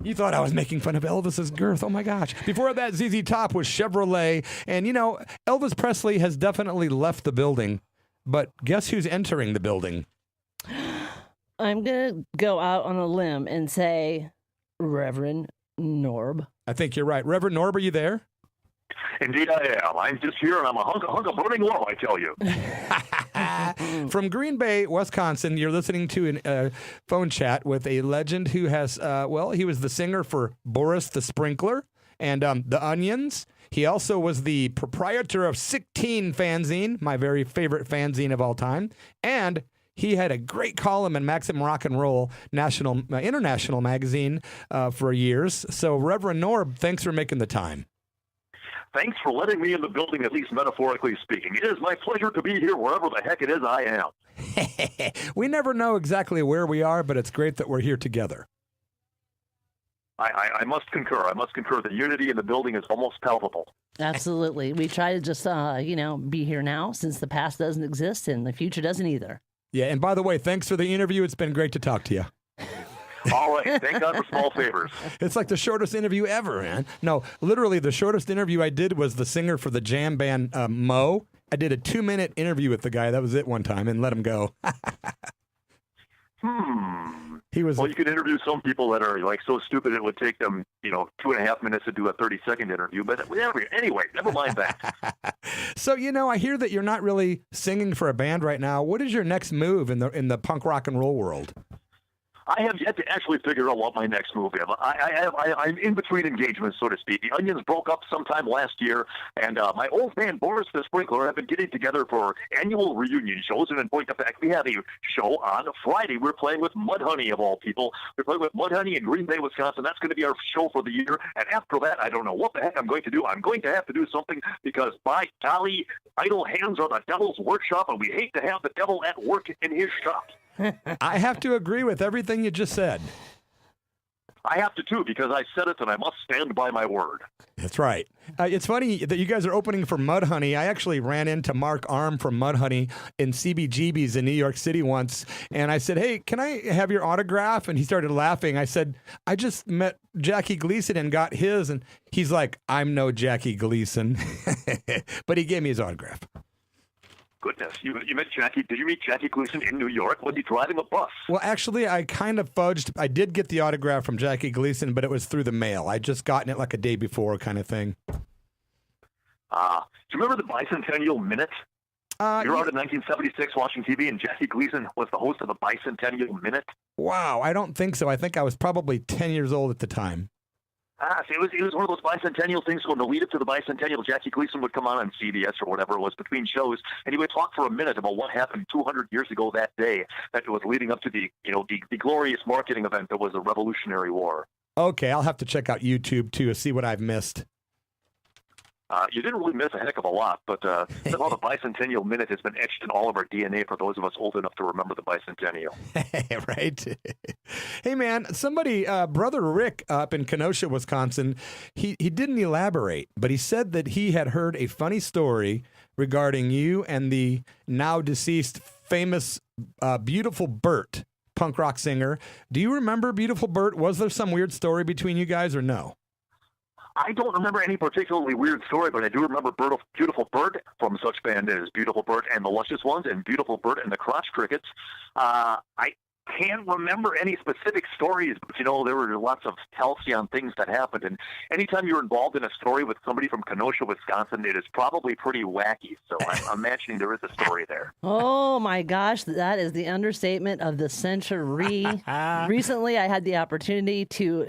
You thought I was making fun of Elvis's girth. Oh, my gosh. Before that, ZZ Top was Chevrolet. And, you know, Elvis Presley has definitely left the building. But guess who's entering the building? I'm going to go out on a limb and say Reverend Norb. I think you're right. Reverend Norb, are you there? Indeed I am. I'm just here, and I'm a hunk of burning low, I tell you. From Green Bay, Wisconsin, you're listening to a phone chat with a legend who has, he was the singer for Boris the Sprinkler and the Onions. He also was the proprietor of 16 fanzine, my very favorite fanzine of all time. And he had a great column in Maxim Rock and Roll International magazine for years. So, Reverend Norb, thanks for making the time. Thanks for letting me in the building, at least metaphorically speaking. It is my pleasure to be here wherever the heck it is I am. We never know exactly where we are, but it's great that we're here together. I must concur. I must concur. The unity in the building is almost palpable. Absolutely. We try to just, be here now since the past doesn't exist and the future doesn't either. Yeah, and by the way, thanks for the interview. It's been great to talk to you. All right. Thank God for small favors. It's like the shortest interview ever, man. No, literally the shortest interview I did was the singer for the jam band Mo. I did a 2-minute interview with the guy. That was it one time and let him go. He was. Well, you could interview some people that are like so stupid it would take them, 2.5 minutes to do a 30-second interview. But anyway, never mind that. So, I hear that you're not really singing for a band right now. What is your next move in the punk rock and roll world? I have yet to actually figure out what my next move is. I'm in between engagements, so to speak. The Onions broke up sometime last year, and my old band, Boris the Sprinkler, have been getting together for annual reunion shows. And in point of fact, we have a show on Friday. We're playing with Mudhoney, of all people. We're playing with Mudhoney in Green Bay, Wisconsin. That's going to be our show for the year. And after that, I don't know what the heck I'm going to do. I'm going to have to do something because, by golly, idle hands are the devil's workshop, and we hate to have the devil at work in his shop. I have to agree with everything you just said. I have to, too, because I said it, and I must stand by my word. That's right. It's funny that you guys are opening for Mudhoney. I actually ran into Mark Arm from Mudhoney in CBGB's in New York City once, and I said, hey, can I have your autograph? And he started laughing. I said, I just met Jackie Gleason and got his, and he's like, I'm no Jackie Gleason. But he gave me his autograph. Goodness, you met Jackie. Did you meet Jackie Gleason in New York? Was he driving a bus? Well, actually, I kind of fudged. I did get the autograph from Jackie Gleason, but it was through the mail. I just gotten it like a day before kind of thing. Do you remember the Bicentennial Minute? You were out in 1976 watching TV, and Jackie Gleason was the host of the Bicentennial Minute. Wow, I don't think so. I think I was probably 10 years old at the time. See, it was one of those bicentennial things. So in the lead up to the bicentennial, Jackie Gleason would come on CBS or whatever it was between shows, and he would talk for a minute about what happened 200 years ago that day that was leading up to the glorious marketing event that was the Revolutionary War. Okay, I'll have to check out YouTube too to see what I've missed. You didn't really miss a heck of a lot, but somehow the Bicentennial Minute has been etched in all of our DNA for those of us old enough to remember the Bicentennial. Right? Hey, man, somebody, Brother Rick up in Kenosha, Wisconsin, he didn't elaborate, but he said that he had heard a funny story regarding you and the now deceased famous Beautiful Bert, punk rock singer. Do you remember Beautiful Bert? Was there some weird story between you guys or no? I don't remember any particularly weird story, but I do remember Beautiful Bert from such band as Beautiful Bert and the Luscious Ones and Beautiful Bert and the Crotch Crickets. I can't remember any specific stories, but, there were lots of halcyon things that happened. And anytime you're involved in a story with somebody from Kenosha, Wisconsin, it is probably pretty wacky. So I'm imagining there is a story there. Oh, my gosh. That is the understatement of the century. Recently, I had the opportunity to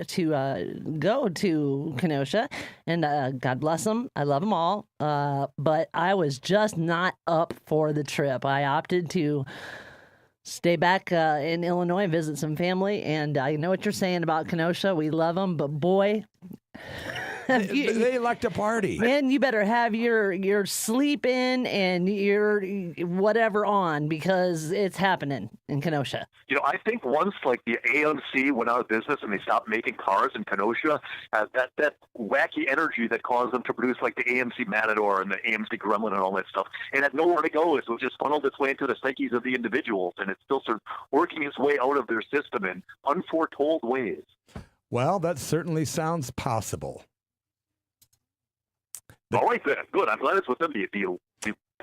go to Kenosha, and God bless them. I love them all. But I was just not up for the trip. I opted to stay back in Illinois and visit some family, and I know what you're saying about Kenosha. We love them, but boy, they like to party. Man, you better have your sleep in and your whatever on, because it's happening in Kenosha. I think once the AMC went out of business and they stopped making cars in Kenosha, that wacky energy that caused them to produce the AMC Matador and the AMC Gremlin and all that stuff, it had nowhere to go. So it just funneled its way into the psyches of the individuals, and it's still sort of working its way out of their system in unforetold ways. Well, that certainly sounds possible. All right, then. Good. I'm glad it's within the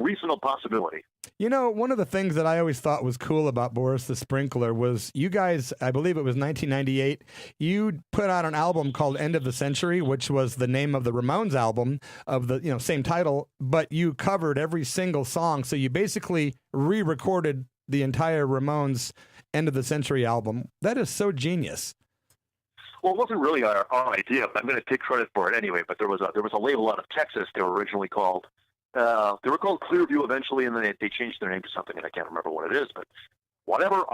reasonable possibility. You know, one of the things that I always thought was cool about Boris the Sprinkler was you guys, I believe it was 1998, you put out an album called End of the Century, which was the name of the Ramones album of the, same title, but you covered every single song. So you basically re-recorded the entire Ramones End of the Century album. That is so genius. Well, it wasn't really our idea, but I'm going to take credit for it anyway. But there was a label out of Texas. They were originally called. They were called Clearview eventually, and then they changed their name to something, and I can't remember what it is. But whatever,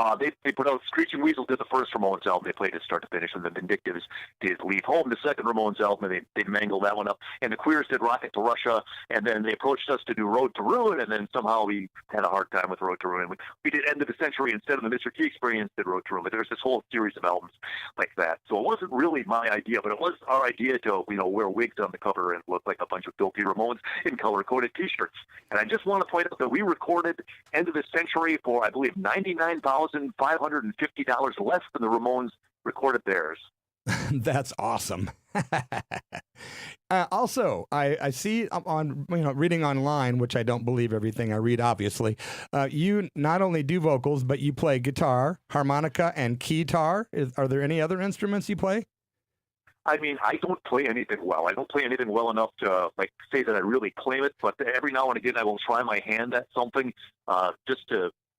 they put out Screeching Weasel did the first Ramones album. They played it start to finish, and the Vindictives did Leave Home, the second Ramones album, and they mangled that one up. And the Queers did Rocket to Russia, and then they approached us to do Road to Ruin, and then somehow we had a hard time with Road to Ruin. We did End of the Century instead of the Mr. T Experience did Road to Ruin. But there's this whole series of albums like that. So it wasn't really my idea, but it was our idea to wear wigs on the cover and look like a bunch of dopey Ramones in color-coded T-shirts. And I just want to point out that we recorded End of the Century for, I believe, $99,550 less than the Ramones recorded theirs. That's awesome. Also, I see on reading online, which I don't believe everything I read, obviously. You not only do vocals, but you play guitar, harmonica, and keytar. Are there any other instruments you play? I mean, I don't play anything well. I don't play anything well enough to say that I really claim it. But every now and again, I will try my hand at something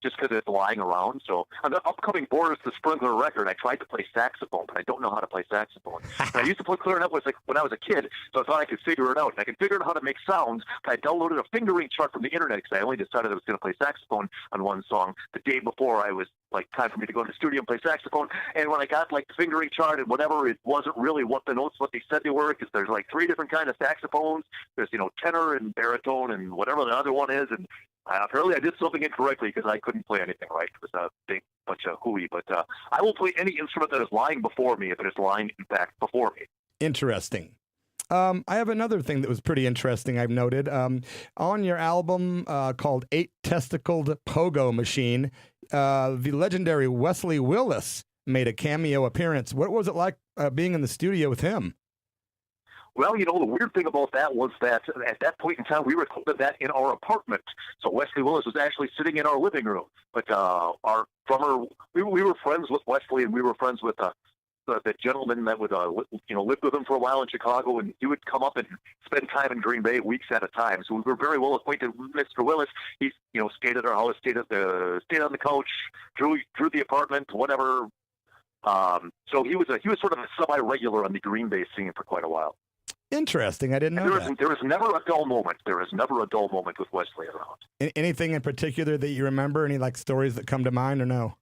just because it's lying around. So on the upcoming Boris the Sprinkler record, I tried to play saxophone, but I don't know how to play saxophone. I used to play clarinet when I was a kid, so I thought I could figure it out. And I could figure out how to make sounds, but I downloaded a fingering chart from the internet because I only decided I was going to play saxophone on one song the day before I was time for me to go to the studio and play saxophone. And when I got the fingering chart and whatever, it wasn't really what the notes, what they said they were, because there's 3 different kinds of saxophones. There's, tenor and baritone and whatever the other one is. And apparently I did something incorrectly because I couldn't play anything right. It was a big bunch of hooey. But I will play any instrument that is lying before me if it is lying, in fact, before me. Interesting. I have another thing that was pretty interesting I've noted. On your album called 8-Testicled Pogo Machine, the legendary Wesley Willis made a cameo appearance. What was it like being in the studio with him? Well, the weird thing about that was that at that point in time, we recorded that in our apartment. So Wesley Willis was actually sitting in our living room. But our drummer, we were friends with Wesley, and we were friends with the gentleman that would lived with him for a while in Chicago, and he would come up and spend time in Green Bay weeks at a time. So we were very well acquainted with Mr. Willis. He stayed at our house, stayed on the couch, drew the apartment, whatever. So he was sort of a semi-regular on the Green Bay scene for quite a while. Interesting. I didn't know that. There was never a dull moment. There is never a dull moment with Wesley around. Anything in particular that you remember? Any stories that come to mind, or no?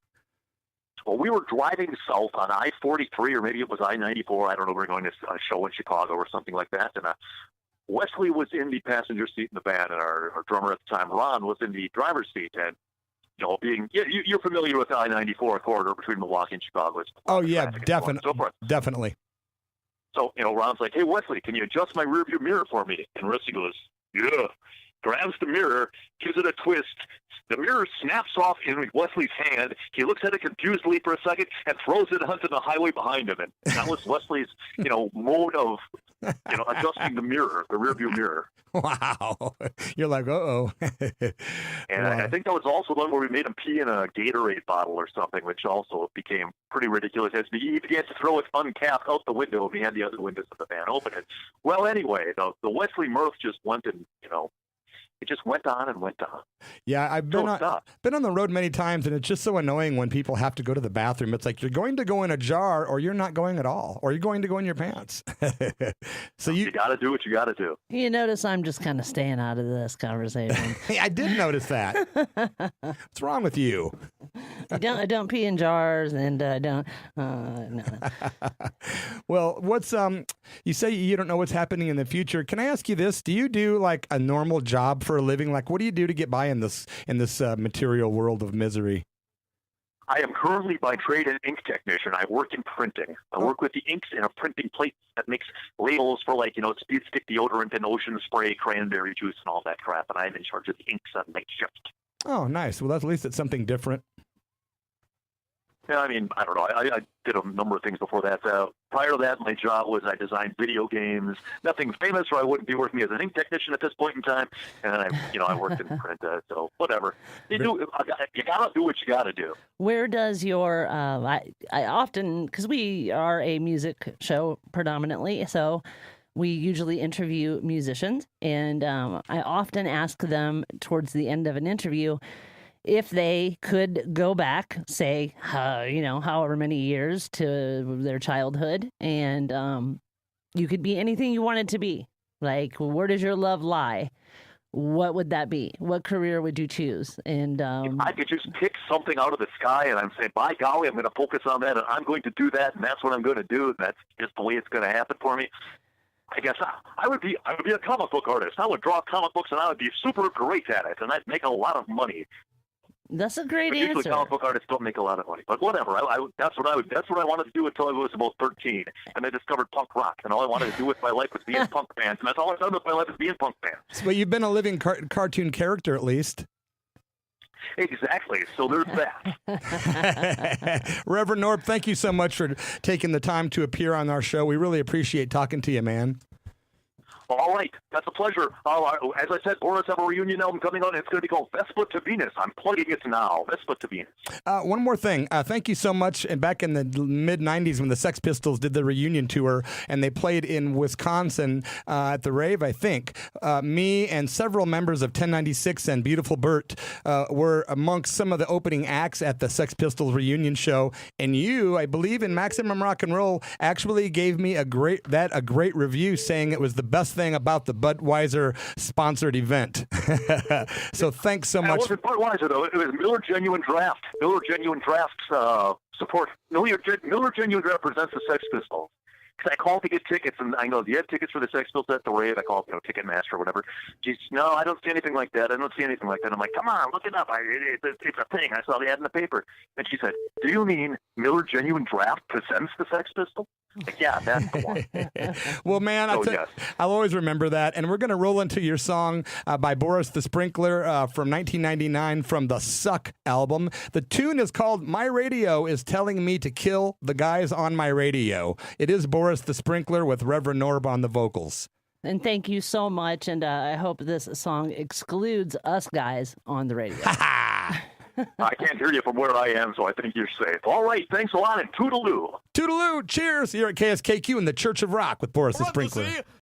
Well, we were driving south on I-43, or maybe it was I-94. I don't know. We were going to a show in Chicago or something like that. And Wesley was in the passenger seat in the van, and our drummer at the time, Ron, was in the driver's seat. And you're familiar with the I-94 corridor between Milwaukee and Chicago. Oh yeah, definitely. So Ron's like, "Hey Wesley, can you adjust my rearview mirror for me?" And Wesley goes, "Yeah." Grabs the mirror, gives it a twist. The mirror snaps off in Wesley's hand. He looks at it confusedly for a second and throws it onto the highway behind him. And that was Wesley's, mode of, adjusting the mirror, the rearview mirror. Wow. You're like, uh-oh. And wow. I think that was also the one where we made him pee in a Gatorade bottle or something, which also became pretty ridiculous as he began to throw it uncapped out the window and he had the other windows of the van open. Well, anyway, the Wesley mirth just went and, it just went on and went on. Yeah, I've been on the road many times, and it's just so annoying when people have to go to the bathroom. It's like you're going to go in a jar, or you're not going at all, or you're going to go in your pants. So you got to do what you got to do. You notice I'm just kind of staying out of this conversation. Hey, I did notice that. What's wrong with you? I don't pee in jars, and I don't. No. Well, what's you say you don't know what's happening in the future. Can I ask you this? Do you do a normal job for a living? What do you do to get by in this material world of misery? I am currently by trade an ink technician. I work in printing. I work with the inks in a printing plate that makes labels for speed stick deodorant and ocean spray, cranberry juice, and all that crap. And I'm in charge of the inks on night shift. Oh, nice. Well, at least it's something different. Yeah, I mean, I don't know. I did a number of things before that. Prior to that, my job was I designed video games. Nothing famous, or I wouldn't be working as an ink technician at this point in time. And I worked in print, so whatever. You gotta do what you gotta do. Where does your I often, because we are a music show predominantly, so we usually interview musicians, and I often ask them towards the end of an interview if they could go back, say, however many years to their childhood, and you could be anything you wanted to be. Like, where does your love lie? What would that be? What career would you choose? And if I could just pick something out of the sky, and I'm saying, by golly, I'm going to focus on that, and I'm going to do that, and that's what I'm going to do, and that's just the way it's going to happen for me. I guess I would be a comic book artist. I would draw comic books, and I would be super great at it, and I'd make a lot of money. That's a great usually answer. Comic book artists don't make a lot of money, but whatever. That's what I wanted to do until I was about 13, and I discovered punk rock, and all I wanted to do with my life was be in punk bands, and that's all I've done with my life is be in punk bands. Well, you've been a living cartoon character at least. Exactly. So there's that. Reverend Norb, thank you so much for taking the time to appear on our show. We really appreciate talking to you, man. All right. That's a pleasure. As I said, Boris have a reunion album coming on. It's going to be called Vespa to Venus. I'm plugging it now. Vespa to Venus. One more thing. Thank you so much. And back in the mid-'90s when the Sex Pistols did the reunion tour and they played in Wisconsin at the Rave, I think, me and several members of 1096 and Beautiful Bert were amongst some of the opening acts at the Sex Pistols reunion show. And you, I believe in Maximum Rock and Roll, actually gave me a great review saying it was the best thing about the Budweiser sponsored event. So thanks so much. It wasn't Budweiser, though. It was Miller Genuine Draft. Miller Genuine Draft support. Miller Genuine Draft presents the Sex Pistols. Because I called to get tickets, and I know, do you have tickets for the Sex Pistols at the Rave? I called, Ticketmaster or whatever. She said, no, I don't see anything like that. I don't see anything like that. I'm like, come on, look it up. It's a thing. I saw the ad in the paper. And she said, do you mean Miller Genuine Draft presents the Sex Pistols? Like, yeah, that's the one. Well, man, I'll always remember that. And we're going to roll into your song by Boris the Sprinkler from 1999 from the Suck album. The tune is called My Radio is Telling Me to Kill the Guys on My Radio. It is Boris the Sprinkler with Reverend Norb on the vocals. And thank you so much. And I hope this song excludes us guys on the radio. I can't hear you from where I am, so I think you're safe. All right, thanks a lot, and toodaloo. Toodaloo, cheers. Here at KSKQ in the Church of Rock with Boris the Sprinkler.